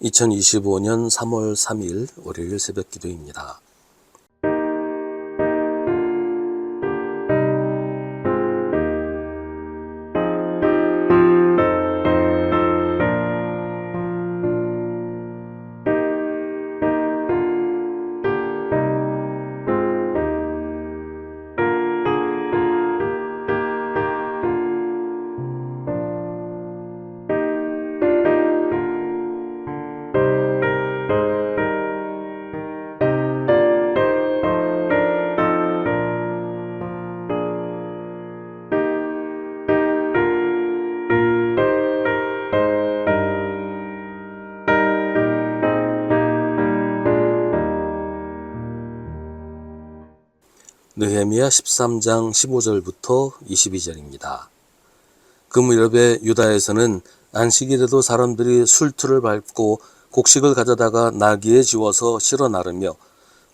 2025년 3월 3일 월요일 새벽 기도입니다. 느헤미야 13장 15절부터 22절입니다. 그 무렵에 유다에서는 안식일에도 사람들이 술틀을 밟고 곡식을 가져다가 나귀에 지워서 실어 나르며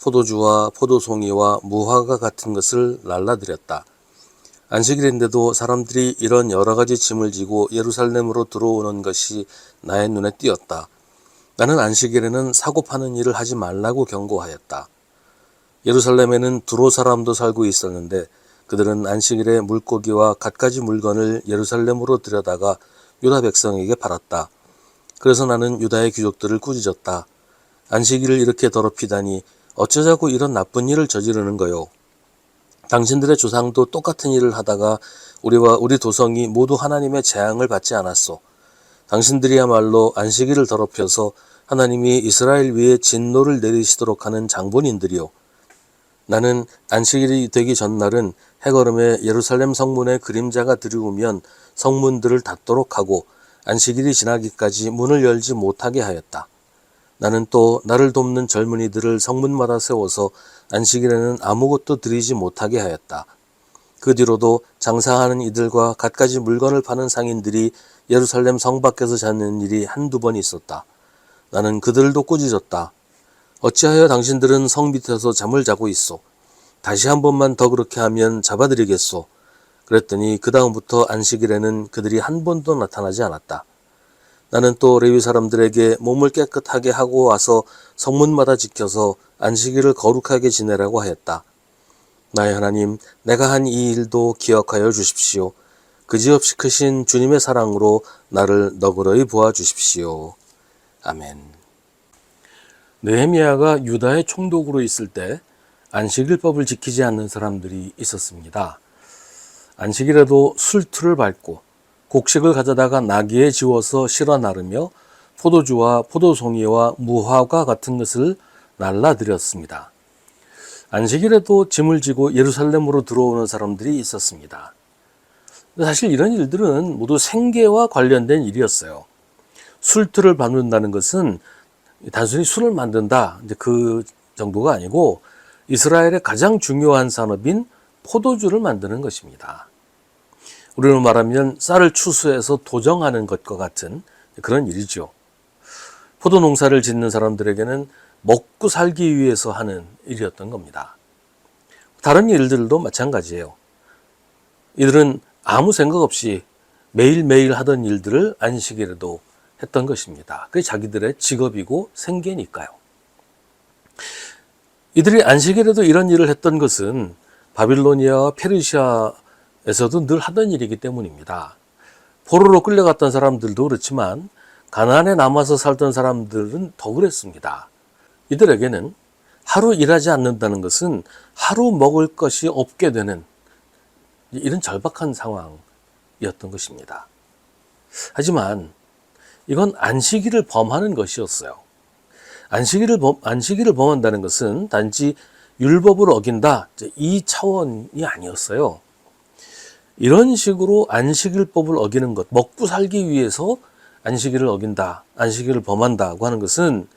포도주와 포도송이와 무화과 같은 것을 날라드렸다. 안식일인데도 사람들이 이런 여러 가지 짐을 지고 예루살렘으로 들어오는 것이 나의 눈에 띄었다. 나는 안식일에는 사고 파는 일을 하지 말라고 경고하였다. 예루살렘에는 두로 사람도 살고 있었는데 그들은 안식일에 물고기와 갖가지 물건을 예루살렘으로 들여다가 유다 백성에게 팔았다. 그래서 나는 유다의 귀족들을 꾸짖었다. 안식일을 이렇게 더럽히다니 어쩌자고 이런 나쁜 일을 저지르는 거요. 당신들의 조상도 똑같은 일을 하다가 우리와 우리 도성이 모두 하나님의 재앙을 받지 않았소. 당신들이야말로 안식일을 더럽혀서 하나님이 이스라엘 위에 진노를 내리시도록 하는 장본인들이요. 나는 안식일이 되기 전날은 해걸음에 예루살렘 성문에 그림자가 들이우면 성문들을 닫도록 하고 안식일이 지나기까지 문을 열지 못하게 하였다. 나는 또 나를 돕는 젊은이들을 성문마다 세워서 안식일에는 아무것도 드리지 못하게 하였다. 그 뒤로도 장사하는 이들과 갖가지 물건을 파는 상인들이 예루살렘 성 밖에서 자는 일이 한두 번 있었다. 나는 그들도 꾸짖었다. 어찌하여 당신들은 성 밑에서 잠을 자고 있소? 다시 한 번만 더 그렇게 하면 잡아드리겠소. 그랬더니 그 다음부터 안식일에는 그들이 한 번도 나타나지 않았다. 나는 또 레위 사람들에게 몸을 깨끗하게 하고 와서 성문마다 지켜서 안식일을 거룩하게 지내라고 하였다. 나의 하나님, 내가 한 이 일도 기억하여 주십시오. 그지없이 크신 주님의 사랑으로 나를 너그러이 보아주십시오. 아멘. 느헤미야가 유다의 총독으로 있을 때 안식일법을 지키지 않는 사람들이 있었습니다. 안식일에도 술틀을 밟고 곡식을 가져다가 나귀에 지워서 실어 나르며 포도주와 포도송이와 무화과 같은 것을 날라드렸습니다. 안식일에도 짐을 지고 예루살렘으로 들어오는 사람들이 있었습니다. 사실 이런 일들은 모두 생계와 관련된 일이었어요. 술틀을 밟는다는 것은 단순히 술을 만든다, 이제 그 정도가 아니고 이스라엘의 가장 중요한 산업인 포도주를 만드는 것입니다. 우리로 말하면 쌀을 추수해서 도정하는 것과 같은 그런 일이죠. 포도 농사를 짓는 사람들에게는 먹고 살기 위해서 하는 일이었던 겁니다. 다른 일들도 마찬가지예요. 이들은 아무 생각 없이 매일매일 하던 일들을 안식일에도 했던 것입니다. 그게 자기들의 직업이고 생계니까요. 이들이 안식일에도 이런 일을 했던 것은 바빌로니아와 페르시아에서도 늘 하던 일이기 때문입니다. 포로로 끌려갔던 사람들도 그렇지만 가나안에 남아서 살던 사람들은 더 그랬습니다. 이들에게는 하루 일하지 않는다는 것은 하루 먹을 것이 없게 되는 이런 절박한 상황이었던 것입니다. 하지만 이건 안식일을 범하는 것이었어요. 안식일을 범한다는 것은 단지 율법을 어긴다, 이 차원이 아니었어요. 이런 식으로 안식일법을 어기는 것, 먹고 살기 위해서 안식일을 어긴다, 안식일을 범한다고 하는 것은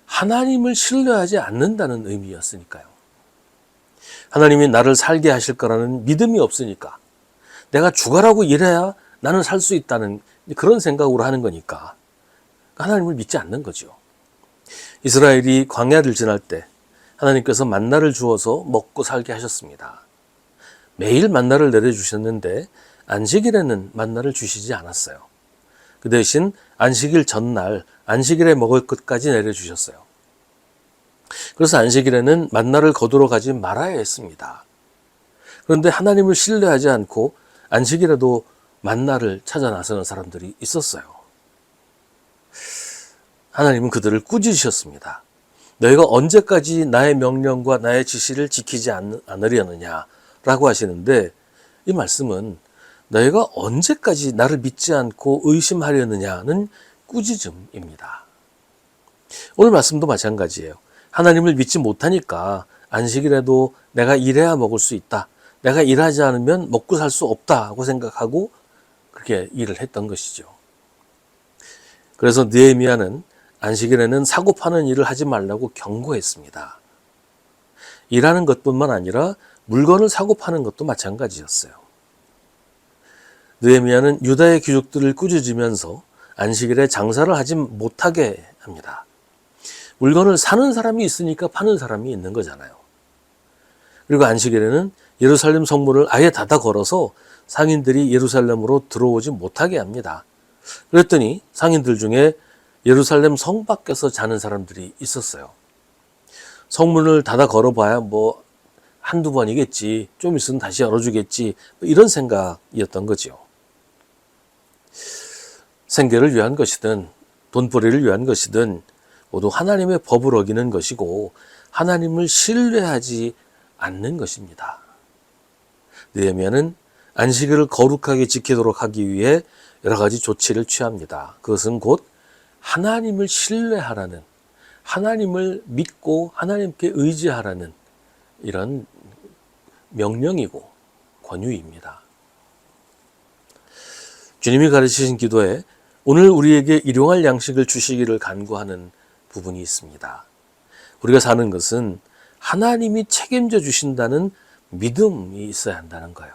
하나님을 신뢰하지 않는다는 의미였으니까요. 하나님이 나를 살게 하실 거라는 믿음이 없으니까, 내가 죽어라고 일해야 나는 살 수 있다는 그런 생각으로 하는 거니까 하나님을 믿지 않는 거죠. 이스라엘이 광야를 지날 때 하나님께서 만나를 주어서 먹고 살게 하셨습니다. 매일 만나를 내려주셨는데 안식일에는 만나를 주시지 않았어요. 그 대신 안식일 전날 안식일에 먹을 것까지 내려주셨어요. 그래서 안식일에는 만나를 거두러 가지 말아야 했습니다. 그런데 하나님을 신뢰하지 않고 안식일에도 만나를 찾아 나서는 사람들이 있었어요. 하나님은 그들을 꾸짖으셨습니다. 너희가 언제까지 나의 명령과 나의 지시를 지키지 않으려느냐라고 하시는데, 이 말씀은 너희가 언제까지 나를 믿지 않고 의심하려느냐는 꾸짖음입니다. 오늘 말씀도 마찬가지예요. 하나님을 믿지 못하니까 안식일에도 내가 일해야 먹을 수 있다, 내가 일하지 않으면 먹고 살 수 없다고 생각하고 그렇게 일을 했던 것이죠. 그래서 느헤미야는 안식일에는 사고 파는 일을 하지 말라고 경고했습니다. 일하는 것뿐만 아니라 물건을 사고 파는 것도 마찬가지였어요. 느헤미야는 유다의 귀족들을 꾸짖으면서 안식일에 장사를 하지 못하게 합니다. 물건을 사는 사람이 있으니까 파는 사람이 있는 거잖아요. 그리고 안식일에는 예루살렘 성문을 아예 닫아 걸어서 상인들이 예루살렘으로 들어오지 못하게 합니다. 그랬더니 상인들 중에 예루살렘 성 밖에서 자는 사람들이 있었어요. 성문을 닫아 걸어봐야 뭐 한두 번이겠지, 좀 있으면 다시 열어주겠지, 이런 생각이었던 거죠. 생계를 위한 것이든 돈벌이를 위한 것이든 모두 하나님의 법을 어기는 것이고 하나님을 신뢰하지 않는 것입니다. 느헤미야는 안식일을 거룩하게 지키도록 하기 위해 여러 가지 조치를 취합니다. 그것은 곧 하나님을 신뢰하라는, 하나님을 믿고 하나님께 의지하라는 이런 명령이고 권유입니다. 주님이 가르치신 기도에 오늘 우리에게 일용할 양식을 주시기를 간구하는 부분이 있습니다. 우리가 사는 것은 하나님이 책임져 주신다는 믿음이 있어야 한다는 거예요.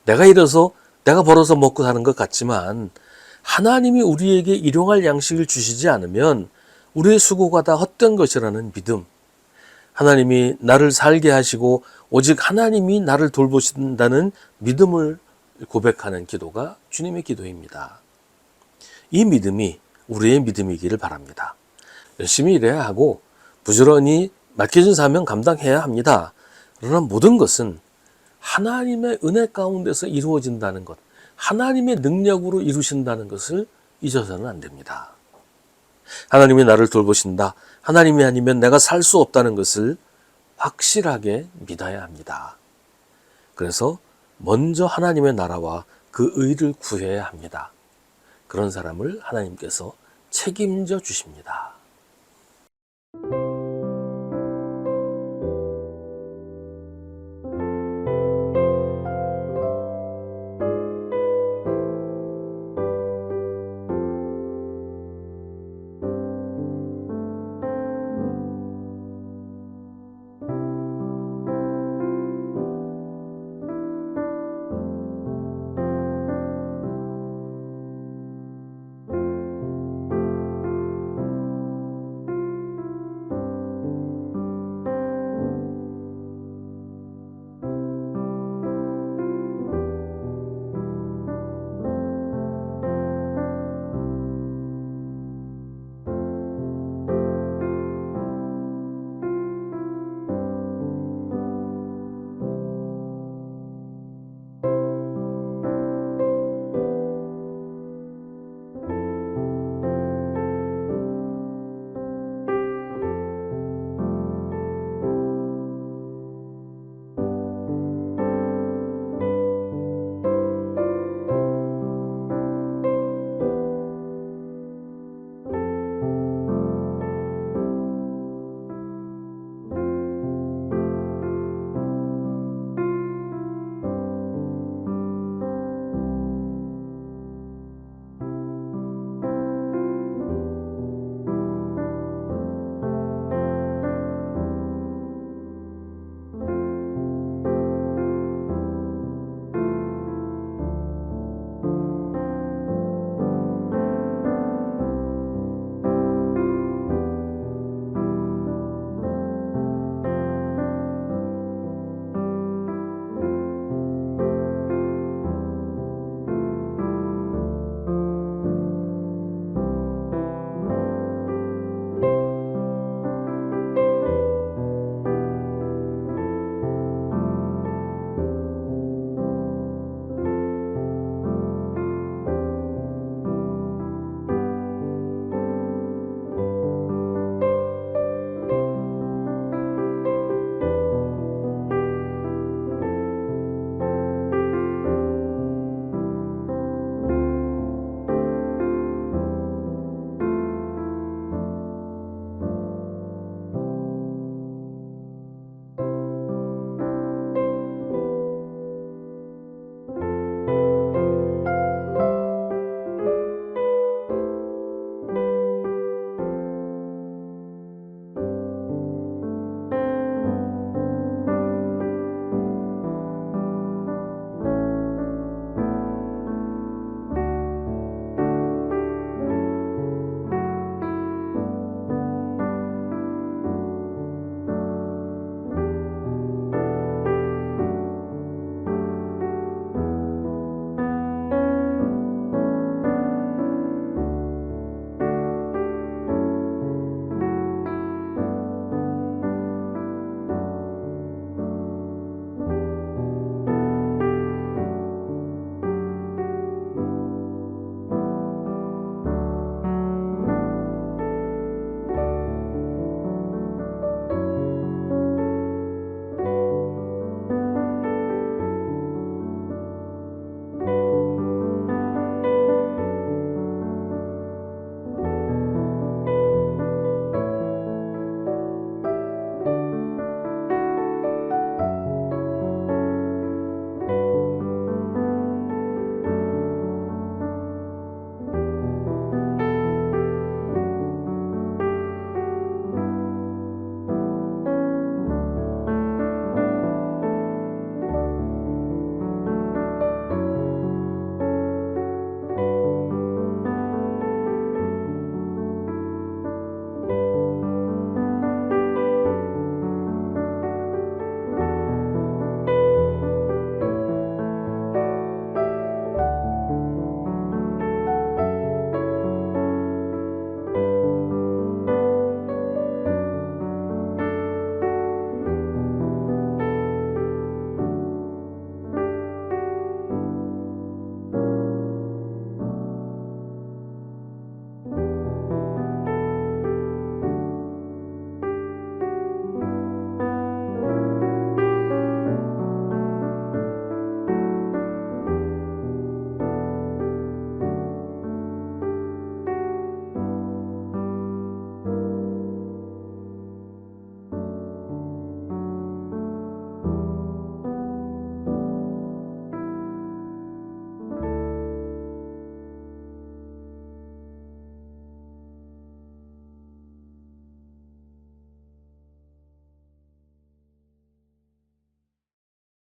내가 벌어서 먹고 사는 것 같지만 하나님이 우리에게 일용할 양식을 주시지 않으면 우리의 수고가 다 헛된 것이라는 믿음, 하나님이 나를 살게 하시고 오직 하나님이 나를 돌보신다는 믿음을 고백하는 기도가 주님의 기도입니다. 이 믿음이 우리의 믿음이기를 바랍니다. 열심히 일해야 하고 부지런히 맡겨진 사명 감당해야 합니다. 그러나 모든 것은 하나님의 은혜 가운데서 이루어진다는 것, 하나님의 능력으로 이루신다는 것을 잊어서는 안 됩니다. 하나님이 나를 돌보신다, 하나님이 아니면 내가 살 수 없다는 것을 확실하게 믿어야 합니다. 그래서 먼저 하나님의 나라와 그 의를 구해야 합니다. 그런 사람을 하나님께서 책임져 주십니다.